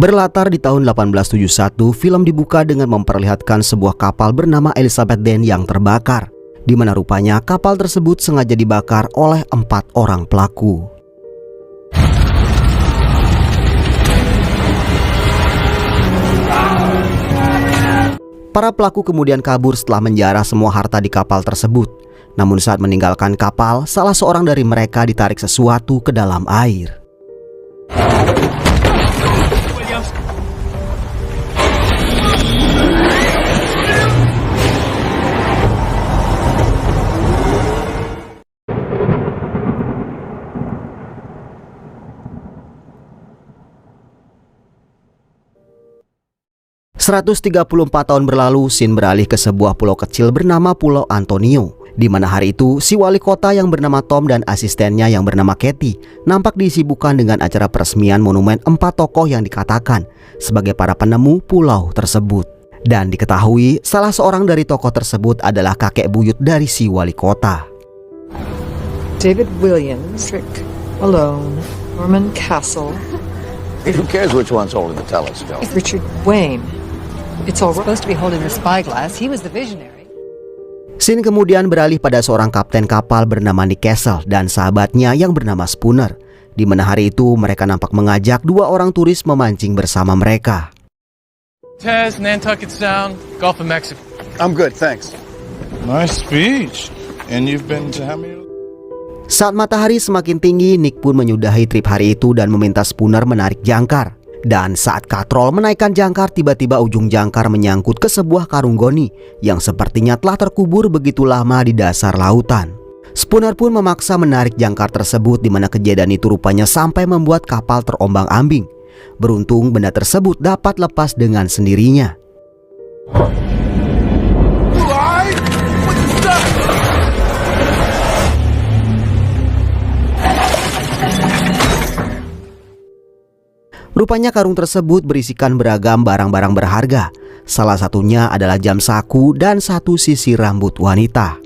Berlatar di tahun 1871, film dibuka dengan memperlihatkan sebuah kapal bernama Elizabeth Dane yang terbakar, di mana rupanya kapal tersebut sengaja dibakar oleh 4 orang pelaku. Para pelaku kemudian kabur setelah menjarah semua harta di kapal tersebut. Namun saat meninggalkan kapal, salah seorang dari mereka ditarik sesuatu ke dalam air. ...134 tahun berlalu, Sin beralih ke sebuah pulau kecil bernama Pulau Antonio, di mana hari itu si wali kota yang bernama Tom dan asistennya yang bernama Kathy nampak disibukkan dengan acara peresmian monumen 4 tokoh yang dikatakan sebagai para penemu pulau tersebut. Dan diketahui salah seorang dari tokoh tersebut adalah kakek buyut dari si wali kota. David Williams, Rick Malone, Norman Castle. Who cares which one's holding the telescope? Richard Wayne. It's all supposed to be holding the spyglass. He was the visionary. Sin kemudian beralih pada seorang kapten kapal bernama Nick Castle dan sahabatnya yang bernama Spooner, di mana hari itu mereka nampak mengajak 2 orang turis memancing bersama mereka. Tez, Nantucket Sound, Gulf of Mexico. I'm good, thanks. Nice speech. And you've been to how many? Saat matahari semakin tinggi, Nick pun menyudahi trip hari itu dan meminta Spooner menarik jangkar. Dan saat katrol menaikkan jangkar, tiba-tiba ujung jangkar menyangkut ke sebuah karung goni yang sepertinya telah terkubur begitu lama di dasar lautan. Spooner pun memaksa menarik jangkar tersebut, di mana kejadian itu rupanya sampai membuat kapal terombang-ambing. Beruntung benda tersebut dapat lepas dengan sendirinya. Rupanya karung tersebut berisikan beragam barang-barang berharga. Salah satunya adalah jam saku dan 1 sisir rambut wanita.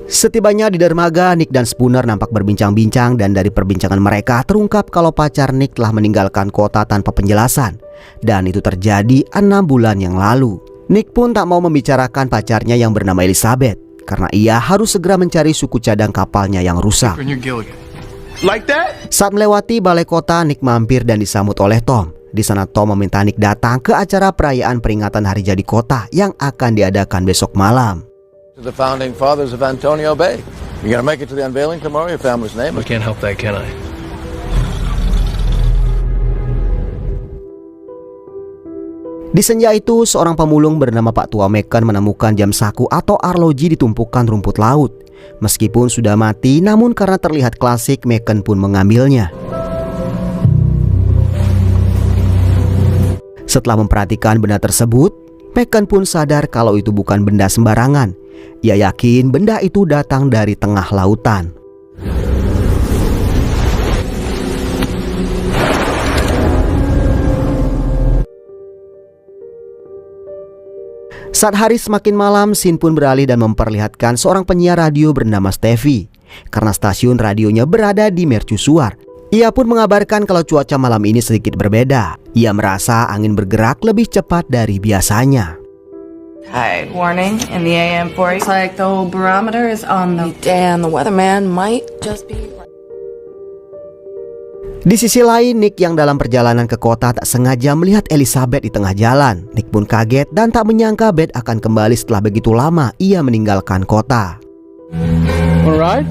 Setibanya di dermaga, Nick dan Spooner nampak berbincang-bincang, dan dari perbincangan mereka terungkap kalau pacar Nick telah meninggalkan kota tanpa penjelasan. Dan itu terjadi 6 bulan yang lalu. Nick pun tak mau membicarakan pacarnya yang bernama Elizabeth, karena ia harus segera mencari suku cadang kapalnya yang rusak. Like that? Saat melewati balai kota, Nick mampir dan disambut oleh Tom. Di sana Tom meminta Nick datang ke acara perayaan peringatan hari jadi kota yang akan diadakan besok malam. To the founding fathers of Antonio Bay. You gonna make it to the unveiling tomorrow? Your family's name? I can't help that, can I? Di senja itu, seorang pemulung bernama Pak Tua Meken menemukan jam saku atau arloji di tumpukan rumput laut. Meskipun sudah mati, namun karena terlihat klasik, Meken pun mengambilnya. Setelah memperhatikan benda tersebut, Meken pun sadar kalau itu bukan benda sembarangan. Ia yakin benda itu datang dari tengah lautan. Saat hari semakin malam, Sin pun beralih dan memperlihatkan seorang penyiar radio bernama Stevie. Karena stasiun radionya berada di mercusuar, ia pun mengabarkan kalau cuaca malam ini sedikit berbeda. Ia merasa angin bergerak lebih cepat dari biasanya. Tide warning in the AM for it's like the whole barometer is on the Dan the weatherman might just be. Di sisi lain, Nick yang dalam perjalanan ke kota tak sengaja melihat Elizabeth di tengah jalan. Nick pun kaget dan tak menyangka Beth akan kembali setelah begitu lama ia meninggalkan kota. Alright.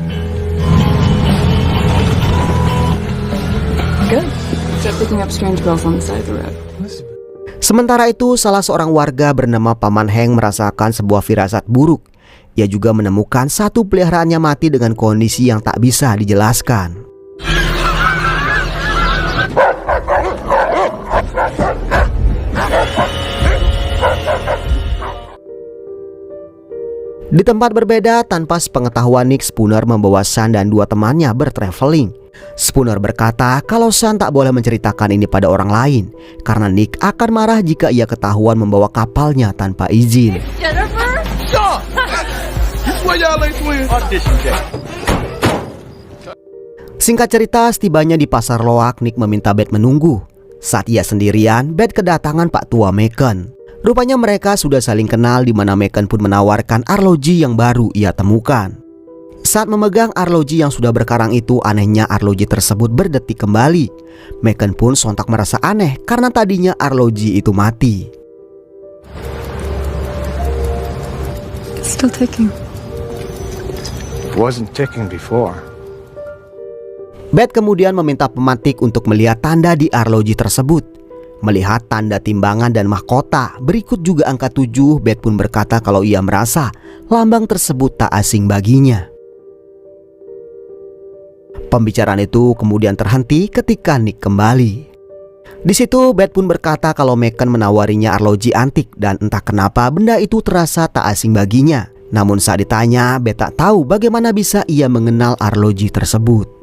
Good. Just picking up strange bells on the side of the road. Sementara itu, salah seorang warga bernama Paman Heng merasakan sebuah firasat buruk. Ia juga menemukan satu peliharaannya mati dengan kondisi yang tak bisa dijelaskan. Di tempat berbeda, tanpa sepengetahuan Nick, Spooner membawa Sun dan 2 temannya bertraveling. Spooner berkata kalau Sun tak boleh menceritakan ini pada orang lain, karena Nick akan marah jika ia ketahuan membawa kapalnya tanpa izin. Singkat cerita, setibanya di pasar loak, Nick meminta Beth menunggu. Saat ia sendirian, Beth kedatangan Pak Tua Macon. Rupanya mereka sudah saling kenal, di mana Macon pun menawarkan arloji yang baru ia temukan. Saat memegang arloji yang sudah berkarang itu, anehnya arloji tersebut berdetik kembali. Macon pun sontak merasa aneh karena tadinya arloji itu mati. Still ticking. It wasn't ticking before. Beth kemudian meminta pemantik untuk melihat tanda di arloji tersebut. Melihat tanda timbangan dan mahkota, berikut juga angka 7, Beth pun berkata kalau ia merasa lambang tersebut tak asing baginya. Pembicaraan itu kemudian terhenti ketika Nick kembali. Di situ Beth pun berkata kalau Macon menawarinya arloji antik dan entah kenapa benda itu terasa tak asing baginya. Namun saat ditanya, Beth tak tahu bagaimana bisa ia mengenal arloji tersebut.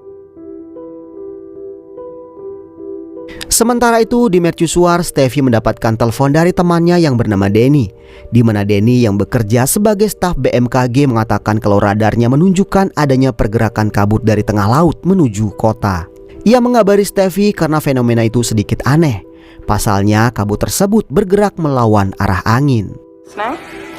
Sementara itu di mercusuar, Stevie mendapatkan telepon dari temannya yang bernama Denny, di mana Denny yang bekerja sebagai staf BMKG mengatakan kalau radarnya menunjukkan adanya pergerakan kabut dari tengah laut menuju kota. Ia mengabari Stevie karena fenomena itu sedikit aneh. Pasalnya kabut tersebut bergerak melawan arah angin.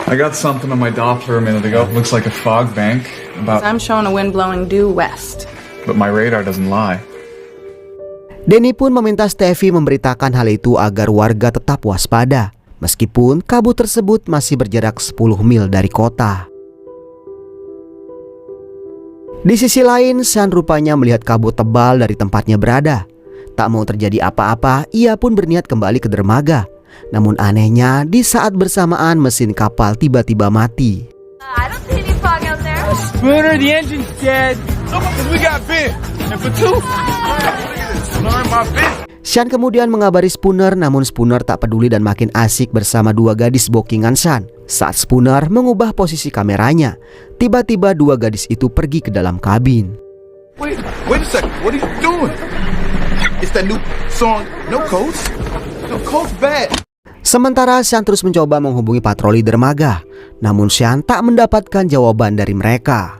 I got something on my Doppler a minute ago. Looks like a fog bank. I'm showing a wind blowing due west. But my radar doesn't lie. Denny pun meminta Stevie memberitakan hal itu agar warga tetap waspada, meskipun kabut tersebut masih berjarak 10 mil dari kota. Di sisi lain, Sean rupanya melihat kabut tebal dari tempatnya berada. Tak mau terjadi apa-apa, ia pun berniat kembali ke dermaga. Namun anehnya, di saat bersamaan mesin kapal tiba-tiba mati. I don't see any fog out there. Spooner, the engine's dead. We got bit. And for two. Sean kemudian mengabari Spooner, namun Spooner tak peduli dan makin asik bersama dua gadis bookingan Sean. Saat Spooner mengubah posisi kameranya, tiba-tiba dua gadis itu pergi ke dalam kabin. Wait a second. What are you doing? It's that new song, No Codes. No Codes bad. Sementara Sean terus mencoba menghubungi patroli dermaga, namun Sean tak mendapatkan jawaban dari mereka.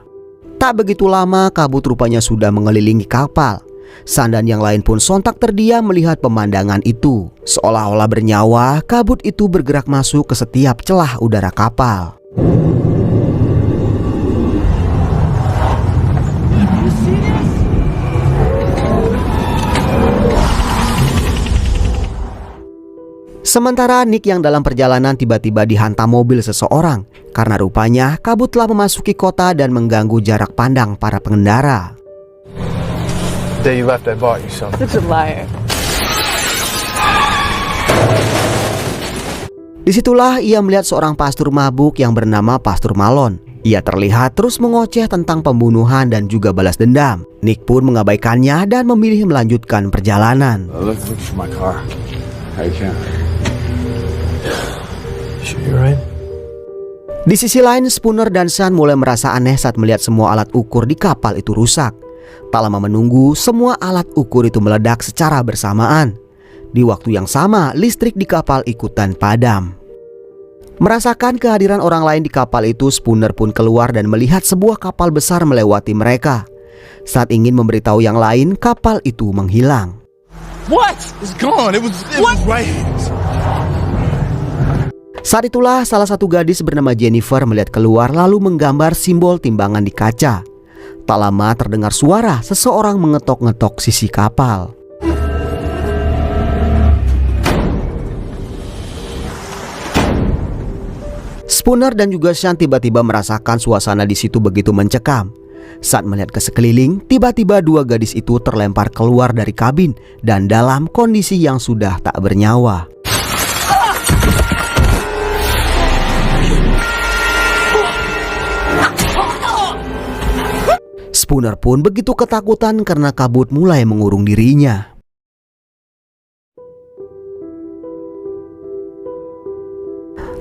Tak begitu lama, kabut rupanya sudah mengelilingi kapal. Sean dan yang lain pun sontak terdiam melihat pemandangan itu. Seolah-olah bernyawa, kabut itu bergerak masuk ke setiap celah udara kapal. Sementara Nick yang dalam perjalanan tiba-tiba dihantam mobil seseorang karena rupanya kabut telah memasuki kota dan mengganggu jarak pandang para pengendara. Day you left, I bought you something. Such a liar. Disitulah ia melihat seorang pastor mabuk yang bernama Pastor Malone. Ia terlihat terus mengoceh tentang pembunuhan dan juga balas dendam. Nick pun mengabaikannya dan memilih melanjutkan perjalanan. Look for my car. I can. Sure you're right? Di sisi lain, Spooner dan Sean mulai merasa aneh saat melihat semua alat ukur di kapal itu rusak. Tak lama menunggu, semua alat ukur itu meledak secara bersamaan. Di waktu yang sama, listrik di kapal ikutan padam. Merasakan kehadiran orang lain di kapal itu, Spooner pun keluar dan melihat sebuah kapal besar melewati mereka. Saat ingin memberitahu yang lain, kapal itu menghilang. What? It's gone. It was right. Saat itulah salah satu gadis bernama Jennifer melihat keluar lalu menggambar simbol timbangan di kaca. Tak lama terdengar suara seseorang mengetok-ngetok sisi kapal. Spooner dan juga Sean tiba-tiba merasakan suasana di situ begitu mencekam. Saat melihat ke sekeliling, tiba-tiba dua gadis itu terlempar keluar dari kabin dan dalam kondisi yang sudah tak bernyawa. Spooner pun begitu ketakutan karena kabut mulai mengurung dirinya.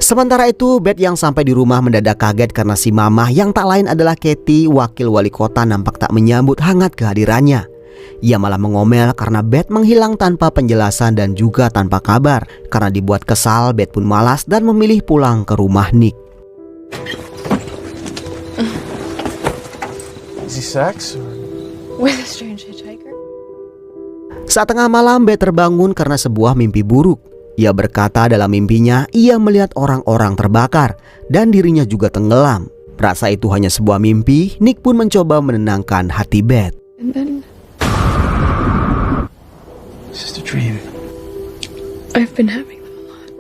Sementara itu, Beth yang sampai di rumah mendadak kaget karena si mamah yang tak lain adalah Katie, wakil wali kota, nampak tak menyambut hangat kehadirannya. Ia malah mengomel karena Beth menghilang tanpa penjelasan dan juga tanpa kabar. Karena dibuat kesal, Beth pun malas dan memilih pulang ke rumah Nick. Is he sex? With a strange hitch. Saat tengah malam, Beth terbangun karena sebuah mimpi buruk. Ia berkata dalam mimpinya ia melihat orang-orang terbakar dan dirinya juga tenggelam. Merasa itu hanya sebuah mimpi, Nick pun mencoba menenangkan hati Beth. And then It's just a dream. I've been having them a lot.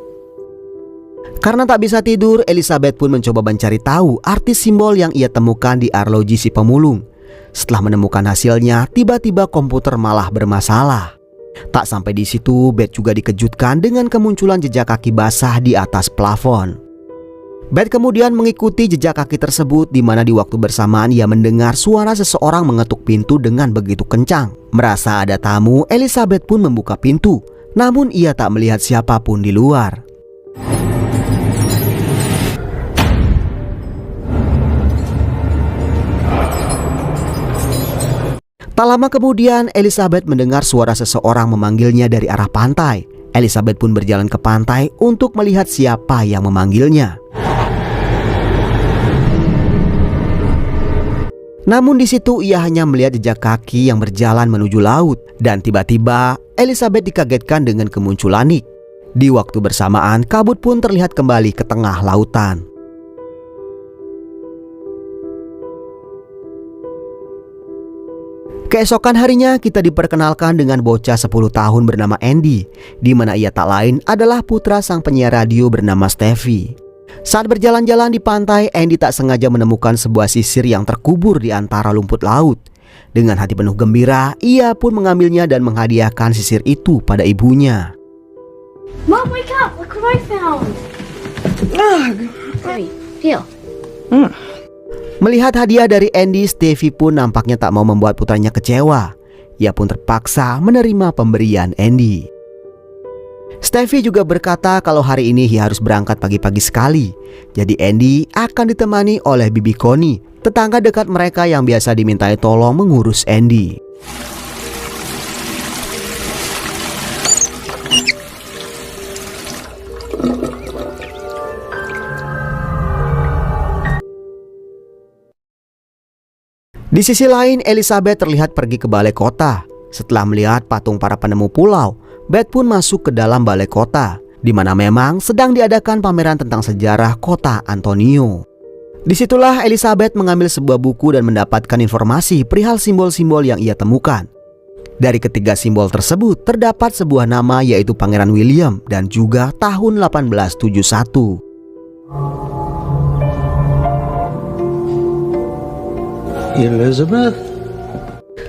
Karena tak bisa tidur, Elizabeth pun mencoba mencari tahu arti simbol yang ia temukan di arloji si pemulung. Setelah menemukan hasilnya, tiba-tiba komputer malah bermasalah. Tak sampai di situ, Beth juga dikejutkan dengan kemunculan jejak kaki basah di atas plafon. Beth kemudian mengikuti jejak kaki tersebut, di mana di waktu bersamaan ia mendengar suara seseorang mengetuk pintu dengan begitu kencang. Merasa ada tamu, Elizabeth pun membuka pintu, namun ia tak melihat siapapun di luar. Tak lama kemudian, Elizabeth mendengar suara seseorang memanggilnya dari arah pantai. Elizabeth pun berjalan ke pantai untuk melihat siapa yang memanggilnya. Namun di situ ia hanya melihat jejak kaki yang berjalan menuju laut. Dan tiba-tiba Elizabeth dikagetkan dengan kemunculan Nick. Di waktu bersamaan, kabut pun terlihat kembali ke tengah lautan. Keesokan harinya kita diperkenalkan dengan bocah 10 tahun bernama Andy, di mana ia tak lain adalah putra sang penyiar radio bernama Steffi. Saat berjalan-jalan di pantai, Andy tak sengaja menemukan sebuah sisir yang terkubur di antara lumpur laut. Dengan hati penuh gembira, ia pun mengambilnya dan menghadiahkan sisir itu pada ibunya. Mom, wake up! Look what I found! Ready, feel. Melihat hadiah dari Andy, Steffi pun nampaknya tak mau membuat putranya kecewa. Ia pun terpaksa menerima pemberian Andy. Steffi juga berkata kalau hari ini ia harus berangkat pagi-pagi sekali. Jadi Andy akan ditemani oleh Bibi Connie, tetangga dekat mereka yang biasa dimintai tolong mengurus Andy. Di sisi lain, Elizabeth terlihat pergi ke balai kota. Setelah melihat patung para penemu pulau, Beth pun masuk ke dalam balai kota, di mana memang sedang diadakan pameran tentang sejarah kota Antonio. Disitulah Elizabeth mengambil sebuah buku dan mendapatkan informasi perihal simbol-simbol yang ia temukan. Dari ketiga simbol tersebut terdapat sebuah nama, yaitu Pangeran William dan juga tahun 1871. Elizabeth?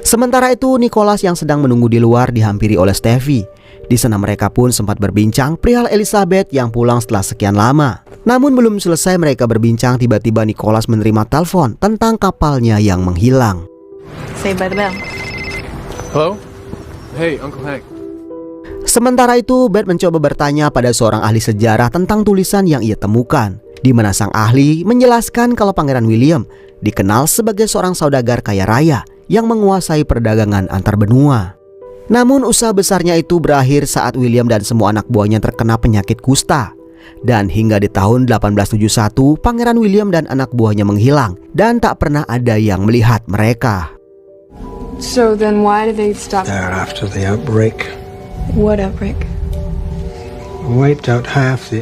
Sementara itu, Nicholas yang sedang menunggu di luar dihampiri oleh Steffi. Di sana mereka pun sempat berbincang perihal Elizabeth yang pulang setelah sekian lama. Namun belum selesai mereka berbincang, tiba-tiba Nicholas menerima telepon tentang kapalnya yang menghilang. Saved by the Bell. Hello? Hey, Uncle Hank. Sementara itu, Beth mencoba bertanya pada seorang ahli sejarah tentang tulisan yang ia temukan, di mana sang ahli menjelaskan kalau Pangeran William dikenal sebagai seorang saudagar kaya raya yang menguasai perdagangan antar benua. Namun usaha besarnya itu berakhir saat William dan semua anak buahnya terkena penyakit kusta. Dan hingga di tahun 1871, Pangeran William dan anak buahnya menghilang dan tak pernah ada yang melihat mereka. So then why did they stop? After the outbreak, What outbreak? wiped out half the...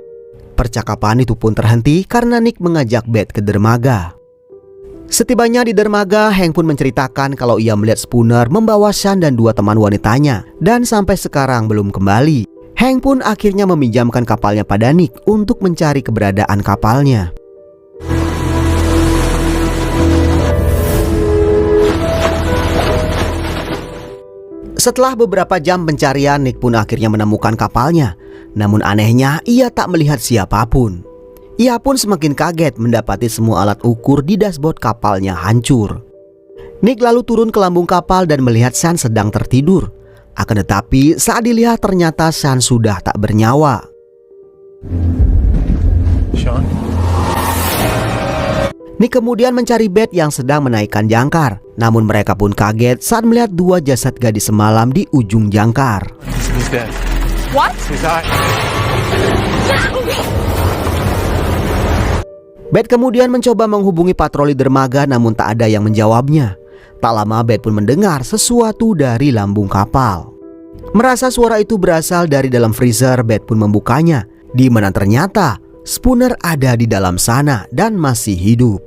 Percakapan itu pun terhenti karena Nick mengajak Beth ke dermaga. Setibanya di dermaga, Hank pun menceritakan kalau ia melihat Spooner membawa Sean dan dua teman wanitanya dan sampai sekarang belum kembali. Hank pun akhirnya meminjamkan kapalnya pada Nick untuk mencari keberadaan kapalnya. Setelah beberapa jam pencarian, Nick pun akhirnya menemukan kapalnya. Namun anehnya, ia tak melihat siapapun. Ia pun semakin kaget mendapati semua alat ukur di dashboard kapalnya hancur. Nick lalu turun ke lambung kapal dan melihat Sean sedang tertidur. Akan tetapi saat dilihat ternyata Sean sudah tak bernyawa. Sean? Nick kemudian mencari Beth yang sedang menaikkan jangkar. Namun mereka pun kaget saat melihat dua jasad gadis semalam di ujung jangkar. He's dead. What? He's died. Beth kemudian mencoba menghubungi patroli dermaga namun tak ada yang menjawabnya. Tak lama Beth pun mendengar sesuatu dari lambung kapal. Merasa suara itu berasal dari dalam freezer, Beth pun membukanya, di mana ternyata Spooner ada di dalam sana dan masih hidup.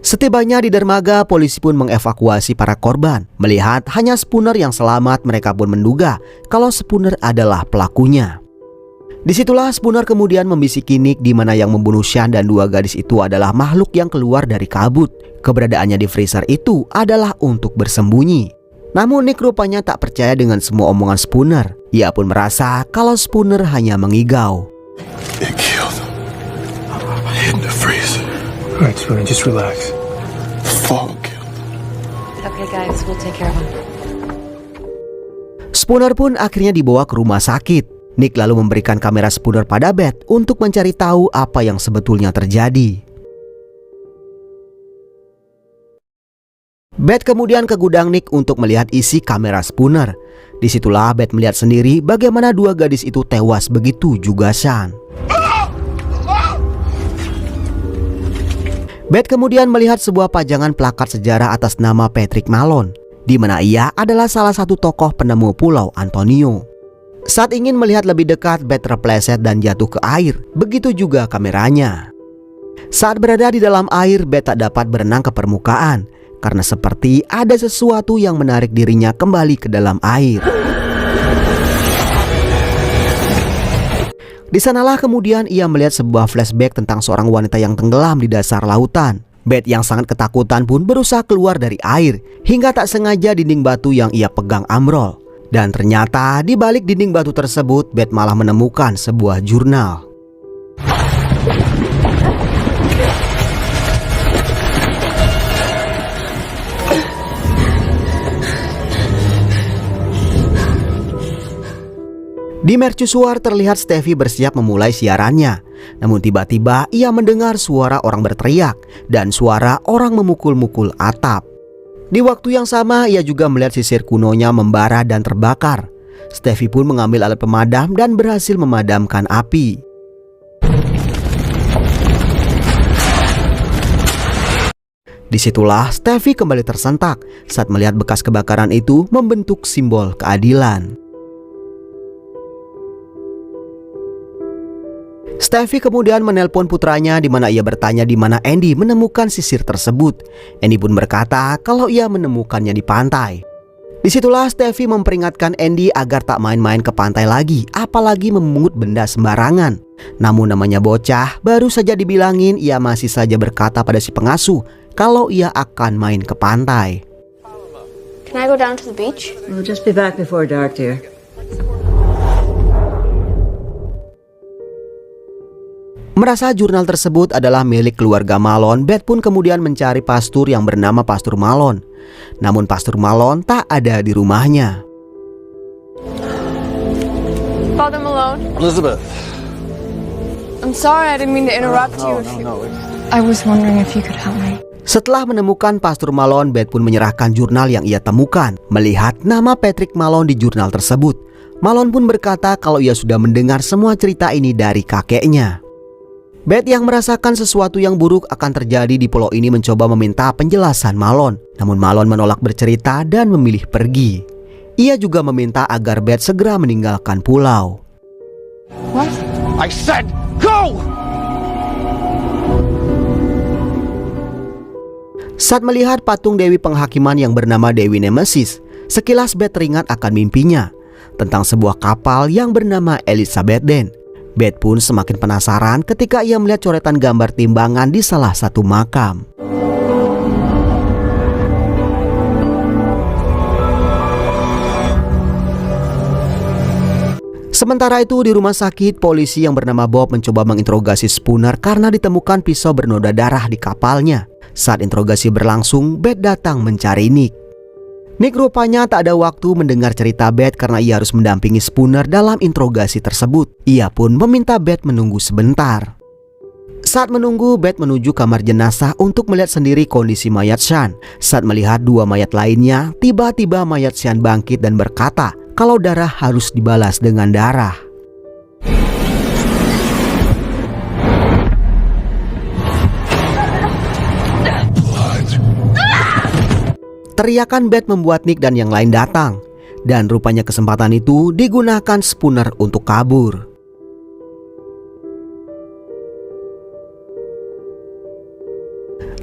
Setibanya di dermaga, polisi pun mengevakuasi para korban. Melihat hanya Spooner yang selamat, mereka pun menduga kalau Spooner adalah pelakunya. Disitulah Spooner kemudian membisiki Nick di mana yang membunuh Sean dan dua gadis itu adalah makhluk yang keluar dari kabut. Keberadaannya di freezer itu adalah untuk bersembunyi. Namun Nick rupanya tak percaya dengan semua omongan Spooner. Ia pun merasa kalau Spooner hanya mengigau. It killed him. I hid in the freezer. All right, Spooner, just relax. The fog killed him. Okay, guys, we'll take care of him. Spooner pun akhirnya dibawa ke rumah sakit. Nick lalu memberikan kamera Spooner pada Beth untuk mencari tahu apa yang sebetulnya terjadi. Beth kemudian ke gudang Nick untuk melihat isi kamera Spooner. Disitulah Beth melihat sendiri bagaimana dua gadis itu tewas, begitu juga Sean. Beth kemudian melihat sebuah pajangan plakat sejarah atas nama Patrick Malone, di mana ia adalah salah satu tokoh penemu Pulau Antonio. Saat ingin melihat lebih dekat, Beth terpleset dan jatuh ke air, begitu juga kameranya. Saat berada di dalam air, Beth tak dapat berenang ke permukaan, karena seperti ada sesuatu yang menarik dirinya kembali ke dalam air. Di sanalah kemudian ia melihat sebuah flashback tentang seorang wanita yang tenggelam di dasar lautan. Beth yang sangat ketakutan pun berusaha keluar dari air, hingga tak sengaja dinding batu yang ia pegang ambrol. Dan ternyata di balik dinding batu tersebut, Beth malah menemukan sebuah jurnal. Di mercusuar terlihat Steffi bersiap memulai siarannya. Namun tiba-tiba ia mendengar suara orang berteriak dan suara orang memukul-mukul atap. Di waktu yang sama ia juga melihat sisir kunonya membara dan terbakar. Steffi pun mengambil alat pemadam dan berhasil memadamkan api. Disitulah Steffi kembali tersentak saat melihat bekas kebakaran itu membentuk simbol keadilan. Steffi kemudian menelpon putranya di mana ia bertanya di mana Andy menemukan sisir tersebut. Andy pun berkata kalau ia menemukannya di pantai. Disitulah Steffi memperingatkan Andy agar tak main-main ke pantai lagi, apalagi memungut benda sembarangan. Namun namanya bocah, baru saja dibilangin ia masih saja berkata pada si pengasuh kalau ia akan main ke pantai. Can I go down to the beach? We'll just be back before dark, dear. Merasa jurnal tersebut adalah milik keluarga Malone, Beth pun kemudian mencari pastur yang bernama Pastur Malone. Namun Pastur Malone tak ada di rumahnya. Father Malone, Elizabeth. I'm sorry I didn't mean to interrupt you. No. I was wondering if you could help me. Setelah menemukan Pastur Malone, Beth pun menyerahkan jurnal yang ia temukan. Melihat nama Patrick Malone di jurnal tersebut, Malone pun berkata kalau ia sudah mendengar semua cerita ini dari kakeknya. Beth yang merasakan sesuatu yang buruk akan terjadi di pulau ini mencoba meminta penjelasan Malone. Namun Malone menolak bercerita dan memilih pergi. Ia juga meminta agar Beth segera meninggalkan pulau. What? I said go! Saat melihat patung Dewi Penghakiman yang bernama Dewi Nemesis, sekilas Beth teringat akan mimpinya tentang sebuah kapal yang bernama Elizabeth Den. Beth pun semakin penasaran ketika ia melihat coretan gambar timbangan di salah satu makam. Sementara itu di rumah sakit, polisi yang bernama Bob mencoba menginterogasi Spooner karena ditemukan pisau bernoda darah di kapalnya. Saat interogasi berlangsung, Beth datang mencari Nick. Nick rupanya tak ada waktu mendengar cerita Beth karena ia harus mendampingi Spooner dalam interogasi tersebut. Ia pun meminta Beth menunggu sebentar. Saat menunggu, Beth menuju kamar jenazah untuk melihat sendiri kondisi mayat Sean. Saat melihat dua mayat lainnya, tiba-tiba mayat Sean bangkit dan berkata kalau darah harus dibalas dengan darah. Teriakan Beth membuat Nick dan yang lain datang, dan rupanya kesempatan itu digunakan Spooner untuk kabur.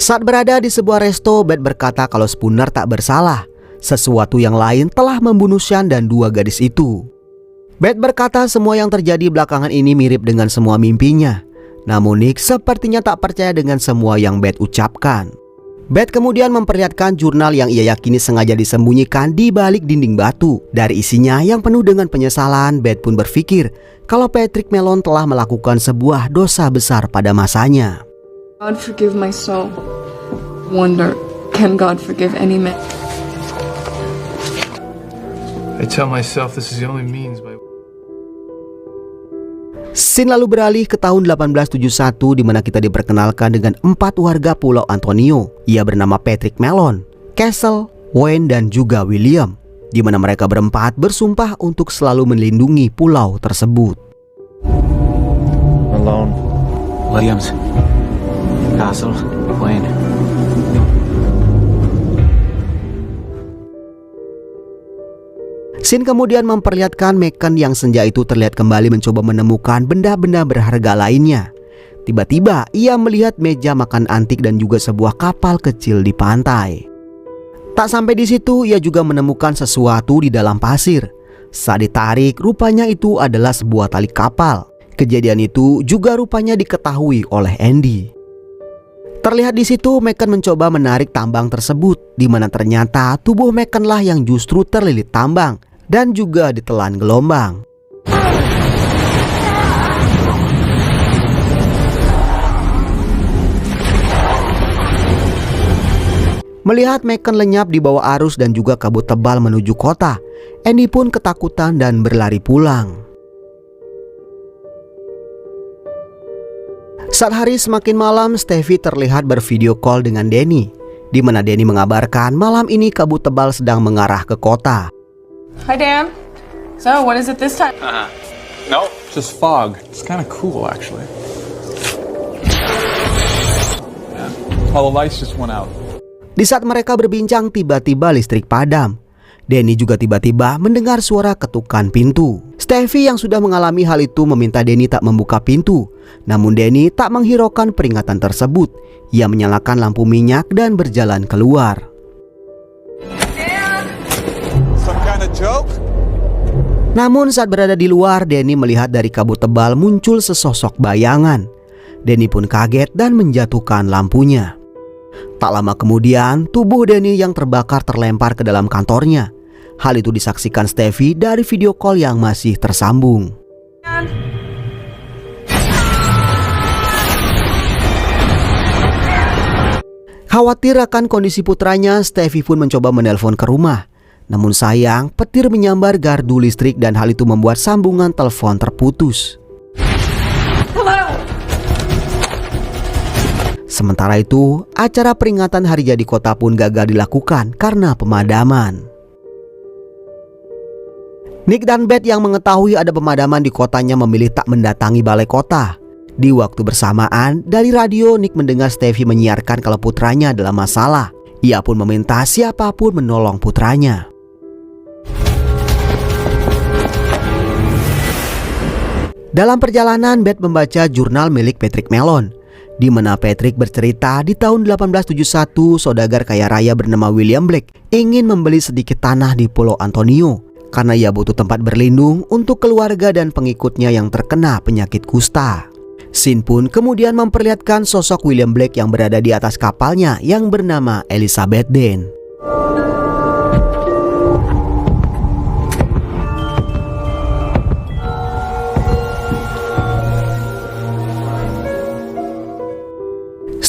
Saat berada di sebuah resto, Beth berkata kalau Spooner tak bersalah. Sesuatu yang lain telah membunuh Sean dan dua gadis itu. Beth berkata semua yang terjadi belakangan ini mirip dengan semua mimpinya. Namun Nick sepertinya tak percaya dengan semua yang Beth ucapkan. Beth kemudian memperlihatkan jurnal yang ia yakini sengaja disembunyikan di balik dinding batu. Dari isinya yang penuh dengan penyesalan, Beth pun berpikir kalau Patrick Mellon telah melakukan sebuah dosa besar pada masanya. God forgive my soul. Wonder, can God forgive any man? I tell myself this is the only means by... Scene lalu beralih ke tahun 1871 di mana kita diperkenalkan dengan 4 warga Pulau Antonio. Ia bernama Patrick Mellon, Castle, Wayne dan juga William, di mana mereka berempat bersumpah untuk selalu melindungi pulau tersebut. Malone. Williams. Castle. Wayne. Scene kemudian memperlihatkan Macon yang senja itu terlihat kembali mencoba menemukan benda-benda berharga lainnya. Tiba-tiba ia melihat meja makan antik dan juga sebuah kapal kecil di pantai. Tak sampai di situ, ia juga menemukan sesuatu di dalam pasir. Saat ditarik, rupanya itu adalah sebuah tali kapal. Kejadian itu juga rupanya diketahui oleh Andy. Terlihat di situ Macon mencoba menarik tambang tersebut, di mana ternyata tubuh Macon lah yang justru terlilit tambang dan juga ditelan gelombang. Melihat Macon lenyap di bawah arus dan juga kabut tebal menuju kota, Andy pun ketakutan dan berlari pulang. Saat hari semakin malam, Stevie terlihat bervideo call dengan Danny, di mana Danny mengabarkan malam ini kabut tebal sedang mengarah ke kota. Hi, Dan. So, what is it this time? No, just fog. It's kind of cool, actually. Yeah. All the lights just went out. Di saat mereka berbincang, tiba-tiba listrik padam. Danny juga tiba-tiba mendengar suara ketukan pintu. Stevie yang sudah mengalami hal itu meminta Danny tak membuka pintu. Namun Danny tak menghiraukan peringatan tersebut. Ia menyalakan lampu minyak dan berjalan keluar. Namun saat berada di luar, Danny melihat dari kabut tebal muncul sesosok bayangan. Danny pun kaget dan menjatuhkan lampunya. Tak lama kemudian, tubuh Danny yang terbakar terlempar ke dalam kantornya. Hal itu disaksikan Stevie dari video call yang masih tersambung. Khawatir akan kondisi putranya, Stevie pun mencoba menelpon ke rumah. Namun sayang, petir menyambar gardu listrik dan hal itu membuat sambungan telepon terputus. Sementara itu, acara peringatan hari jadi kota pun gagal dilakukan karena pemadaman. Nick dan Beth yang mengetahui ada pemadaman di kotanya memilih tak mendatangi balai kota. Di waktu bersamaan, dari radio Nick mendengar Stevie menyiarkan kalau putranya dalam masalah. Ia pun meminta siapapun menolong putranya. Dalam perjalanan, Beth membaca jurnal milik Patrick Mellon, di mana Patrick bercerita di tahun 1871 saudagar kaya raya bernama William Blake ingin membeli sedikit tanah di Pulau Antonio karena ia butuh tempat berlindung untuk keluarga dan pengikutnya yang terkena penyakit kusta. Scene pun kemudian memperlihatkan sosok William Blake yang berada di atas kapalnya yang bernama Elizabeth Dane.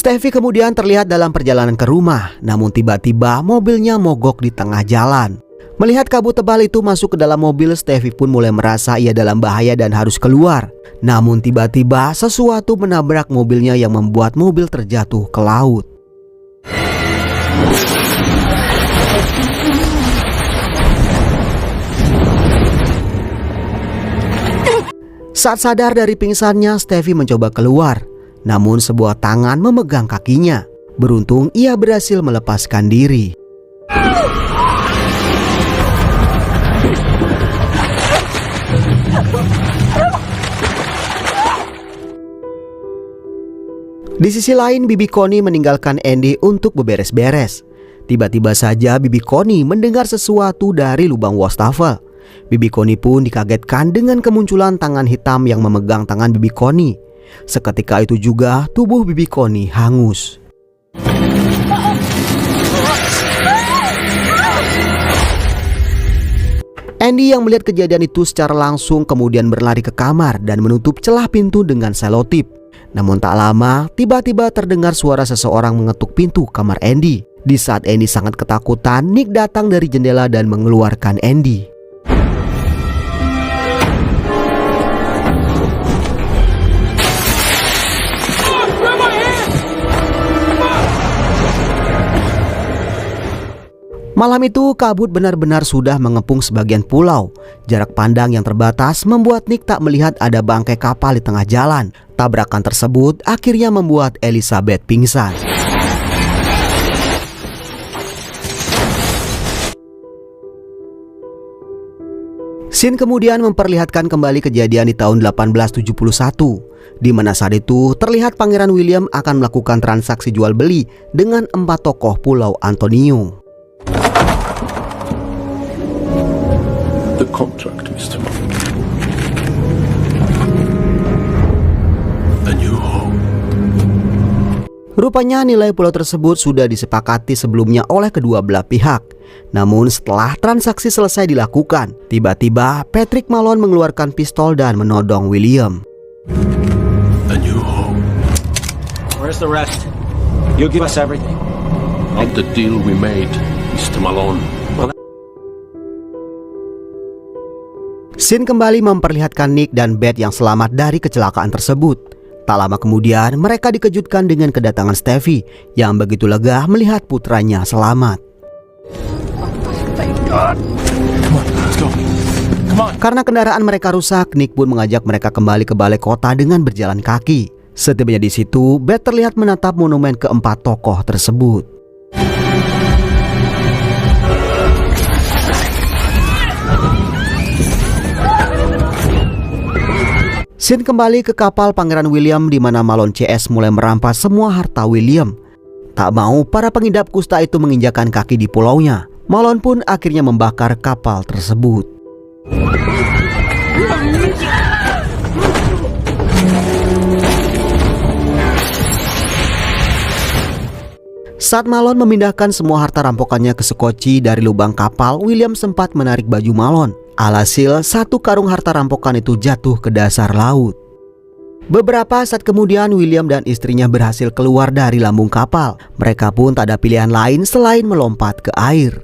Stevie kemudian terlihat dalam perjalanan ke rumah, namun tiba-tiba mobilnya mogok di tengah jalan. Melihat kabut tebal itu masuk ke dalam mobil, Stevie pun mulai merasa ia dalam bahaya dan harus keluar. Namun tiba-tiba sesuatu menabrak mobilnya yang membuat mobil terjatuh ke laut. Saat sadar dari pingsannya, Stevie mencoba keluar. Namun sebuah tangan memegang kakinya. Beruntung ia berhasil melepaskan diri. Di sisi lain, Bibi Connie meninggalkan Andy untuk beberes-beres. Tiba-tiba saja Bibi Connie mendengar sesuatu dari lubang wastafel. Bibi Connie pun dikagetkan dengan kemunculan tangan hitam yang memegang tangan Bibi Connie. Seketika itu juga tubuh Bibi Connie hangus. Andy yang melihat kejadian itu secara langsung kemudian berlari ke kamar dan menutup celah pintu dengan selotip. Namun tak lama, tiba-tiba terdengar suara seseorang mengetuk pintu kamar Andy. Di saat Andy sangat ketakutan, Nick datang dari jendela dan mengeluarkan Andy. Malam itu kabut benar-benar sudah mengepung sebagian pulau. Jarak pandang yang terbatas membuat Nick tak melihat ada bangkai kapal di tengah jalan. Tabrakan tersebut akhirnya membuat Elizabeth pingsan. Scene kemudian memperlihatkan kembali kejadian di tahun 1871, di mana saat itu terlihat Pangeran William akan melakukan transaksi jual beli dengan 4 tokoh Pulau Antonio. The contract, Mr. Malone. A new home. Rupanya nilai pulau tersebut sudah disepakati sebelumnya oleh kedua belah pihak. Namun setelah transaksi selesai dilakukan, tiba-tiba Patrick Malone mengeluarkan pistol dan menodong William. A new home. Where's the rest? You give us everything. Not the deal we made, Mr. Malone. Scene kembali memperlihatkan Nick dan Beth yang selamat dari kecelakaan tersebut. Tak lama kemudian mereka dikejutkan dengan kedatangan Steffi yang begitu lega melihat putranya selamat. Karena kendaraan mereka rusak, Nick pun mengajak mereka kembali ke balai kota dengan berjalan kaki. Setibanya di situ, Beth terlihat menatap monumen keempat tokoh tersebut. Scene kembali ke kapal Pangeran William di mana Malone CS mulai merampas semua harta William. Tak mau para pengidap kusta itu menginjakan kaki di pulaunya, Malone pun akhirnya membakar kapal tersebut. Saat Malone memindahkan semua harta rampokannya ke sekoci dari lubang kapal, William sempat menarik baju Malone. Alhasil, 1 karung harta rampokan itu jatuh ke dasar laut. Beberapa saat kemudian, William dan istrinya berhasil keluar dari lambung kapal. Mereka pun tak ada pilihan lain selain melompat ke air.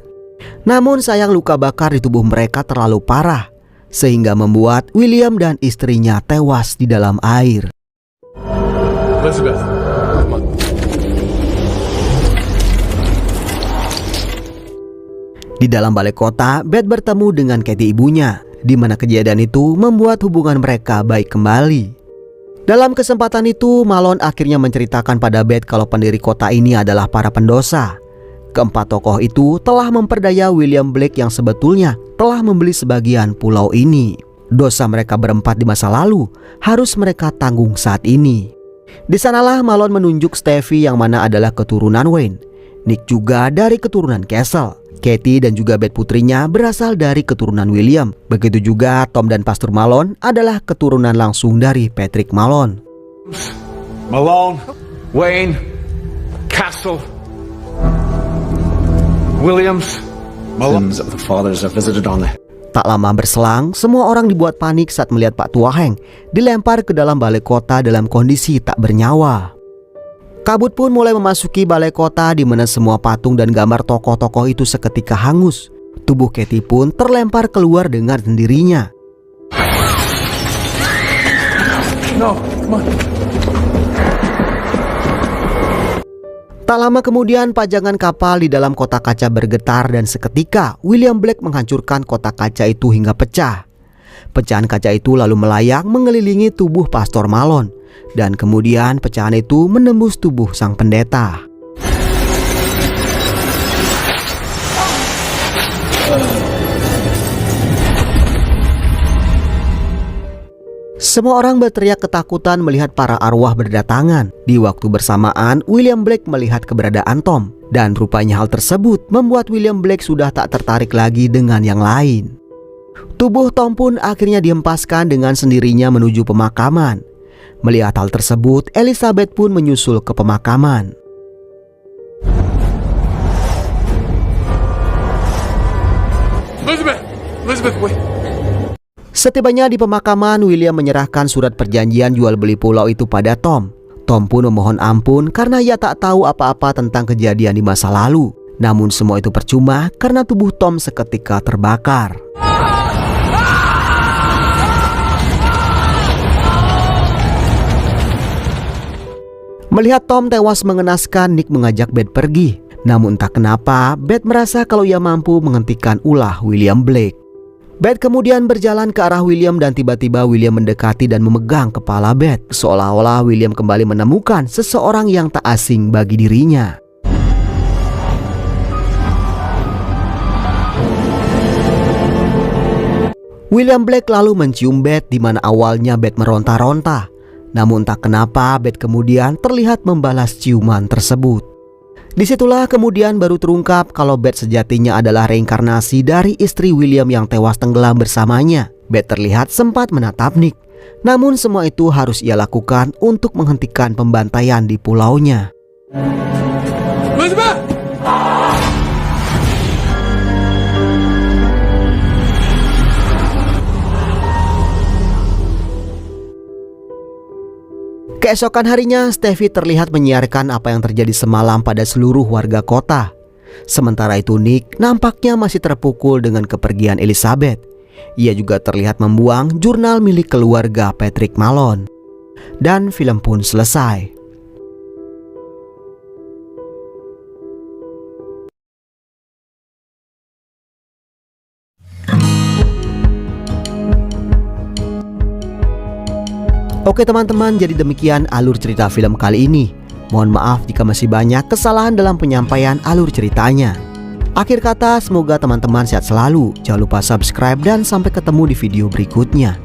Namun sayang luka bakar di tubuh mereka terlalu parah, sehingga membuat William dan istrinya tewas di dalam air. Elizabeth, come on. Di dalam balai kota, Beth bertemu dengan Katie ibunya, di mana kejadian itu membuat hubungan mereka baik kembali. Dalam kesempatan itu, Malone akhirnya menceritakan pada Beth kalau pendiri kota ini adalah para pendosa. Keempat tokoh itu telah memperdaya William Blake yang sebetulnya telah membeli sebagian pulau ini. Dosa mereka berempat di masa lalu harus mereka tanggung saat ini. Di sanalah Malone menunjuk Steffi yang mana adalah keturunan Wayne. Nick juga dari keturunan Castle. Katie dan juga Beth putrinya berasal dari keturunan William. Begitu juga Tom dan Pastor Malone adalah keturunan langsung dari Patrick Malone. Malone, Wayne, Castle, Williams, Malone. Of the fathers are visited on the... Tak lama berselang, semua orang dibuat panik saat melihat Pak Tua Heng dilempar ke dalam balai kota dalam kondisi tak bernyawa. Kabut pun mulai memasuki balai kota di mana semua patung dan gambar tokoh-tokoh itu seketika hangus. Tubuh Katie pun terlempar keluar dengan sendirinya. No, come on. Tak lama kemudian pajangan kapal di dalam kotak kaca bergetar dan seketika William Blake menghancurkan kotak kaca itu hingga pecah. Pecahan kaca itu lalu melayang mengelilingi tubuh Pastor Malone. Dan kemudian pecahan itu menembus tubuh sang pendeta. Semua orang berteriak ketakutan melihat para arwah berdatangan. Di waktu bersamaan, William Blake melihat keberadaan Tom. Dan rupanya hal tersebut membuat William Blake sudah tak tertarik lagi dengan yang lain. Tubuh Tom pun akhirnya dihempaskan dengan sendirinya menuju pemakaman. Melihat hal tersebut, Elizabeth pun menyusul ke pemakaman. Elizabeth, wait. Setibanya di pemakaman, William menyerahkan surat perjanjian jual beli pulau itu pada Tom. Tom pun memohon ampun karena ia tak tahu apa-apa tentang kejadian di masa lalu. Namun semua itu percuma karena tubuh Tom seketika terbakar. Melihat Tom tewas mengenaskan, Nick mengajak Beth pergi. Namun entah kenapa, Beth merasa kalau ia mampu menghentikan ulah William Blake. Beth kemudian berjalan ke arah William dan tiba-tiba William mendekati dan memegang kepala Beth. Seolah-olah William kembali menemukan seseorang yang tak asing bagi dirinya. William Blake lalu mencium Beth di mana awalnya Beth meronta-ronta. Namun tak kenapa Beth kemudian terlihat membalas ciuman tersebut. Disitulah kemudian baru terungkap kalau Beth sejatinya adalah reinkarnasi dari istri William yang tewas tenggelam bersamanya. Beth terlihat sempat menatap Nick. Namun semua itu harus ia lakukan untuk menghentikan pembantaian di pulaunya. Elizabeth! Keesokan harinya, Stevie terlihat menyiarkan apa yang terjadi semalam pada seluruh warga kota. Sementara itu Nick nampaknya masih terpukul dengan kepergian Elizabeth. Ia juga terlihat membuang jurnal milik keluarga Patrick Malone. Dan film pun selesai. Oke teman-teman, jadi demikian alur cerita film kali ini. Mohon maaf jika masih banyak kesalahan dalam penyampaian alur ceritanya. Akhir kata, semoga teman-teman sehat selalu. Jangan lupa subscribe dan sampai ketemu di video berikutnya.